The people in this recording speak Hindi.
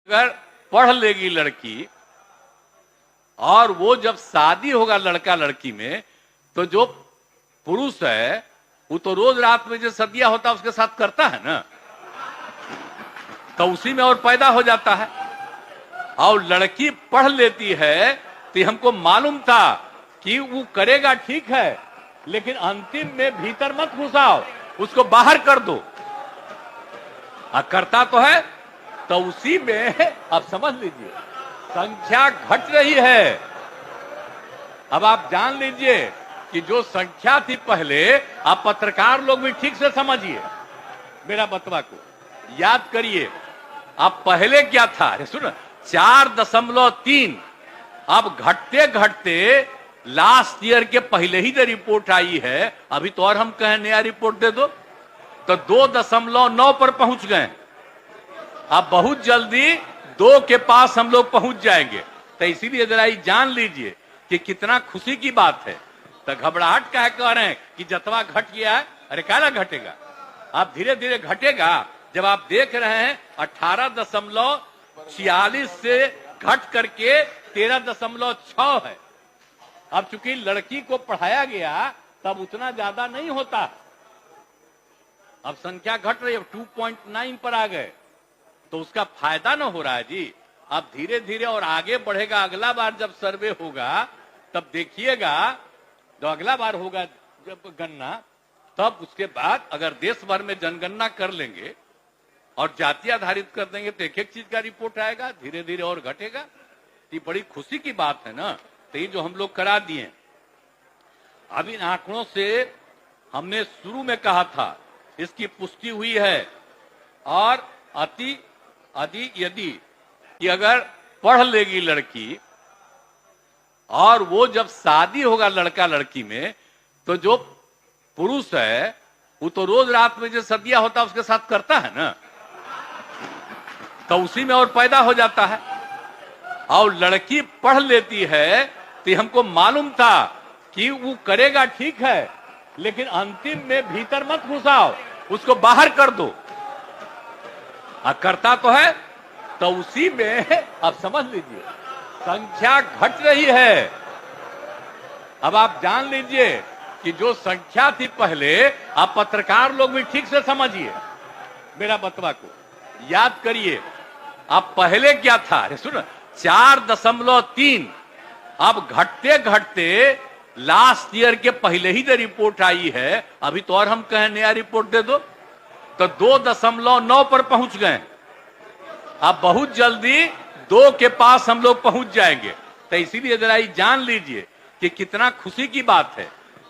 अगर पढ़ लेगी लड़की और वो जब शादी होगा लड़का लड़की में, तो जो पुरुष है वो तो रोज रात में जो सदिया होता है उसके साथ करता है ना, तो उसी में और पैदा हो जाता है। और लड़की पढ़ लेती है तो हमको मालूम था कि वो करेगा ठीक है, लेकिन अंतिम में भीतर मत घुसाओ, उसको बाहर कर दो। करता तो है, तो उसी में अब समझ लीजिए संख्या घट रही है। अब आप जान लीजिए कि जो संख्या थी पहले, आप पत्रकार लोग भी ठीक से समझिए मेरा बतवा को, याद करिए आप पहले क्या था। अरे सुनो, 4.3, अब घटते घटते लास्ट ईयर के पहले ही जो रिपोर्ट आई है, अभी तो और हम कहें नया रिपोर्ट दे दो, तो 2.9 पर पहुंच गए। अब बहुत जल्दी 2 के पास हम लोग पहुंच जाएंगे। तो इसीलिए जरा जान लीजिए कि कितना खुशी की बात है। तो घबराहट क्या कह रहे हैं कि जतवा घट गया है, अरे क्या घटेगा, आप धीरे धीरे घटेगा। जब आप देख रहे हैं 18.46 से घट करके 13.6 है। अब चूंकि लड़की को पढ़ाया गया तब उतना ज्यादा नहीं होता, अब संख्या घट रही है, 2.9 पर आ गए, तो उसका फायदा ना हो रहा है जी। अब धीरे धीरे और आगे बढ़ेगा। अगला बार जब सर्वे होगा तब देखिएगा, जो अगला बार होगा जब गणना, तब उसके बाद अगर देश भर में जनगणना कर लेंगे और जाति आधारित कर देंगे तो एक एक चीज का रिपोर्ट आएगा, धीरे धीरे और घटेगा। ये बड़ी खुशी की बात है ना। तो ये जो हम लोग करा दिए, अब इन आंकड़ों से हमने शुरू में कहा था, इसकी पुष्टि हुई है। और यदि कि अगर पढ़ लेगी लड़की और वो जब शादी होगा लड़का लड़की में, तो जो पुरुष है वो तो रोज रात में जो सदिया होता है उसके साथ करता है ना, तो उसी में और पैदा हो जाता है। और लड़की पढ़ लेती है तो हमको मालूम था कि वो करेगा ठीक है, लेकिन अंतिम में भीतर मत घुसाओ, उसको बाहर कर दो। करता तो है, तो उसी में अब समझ लीजिए संख्या घट रही है। अब आप जान लीजिए कि जो संख्या थी पहले, आप पत्रकार लोग भी ठीक से समझिए मेरा बतवा को, याद करिए आप पहले क्या था। अरे सुनो, 4.3, अब घटते घटते लास्ट ईयर के पहले ही जो रिपोर्ट आई है, अभी तो और हम कहें नया रिपोर्ट दे दो, तो 2.9 पर पहुंच गए। अब बहुत जल्दी 2 के पास हम लोग पहुंच जाएंगे। तो इसीलिए जरा जान लीजिए कि कितना खुशी की बात है।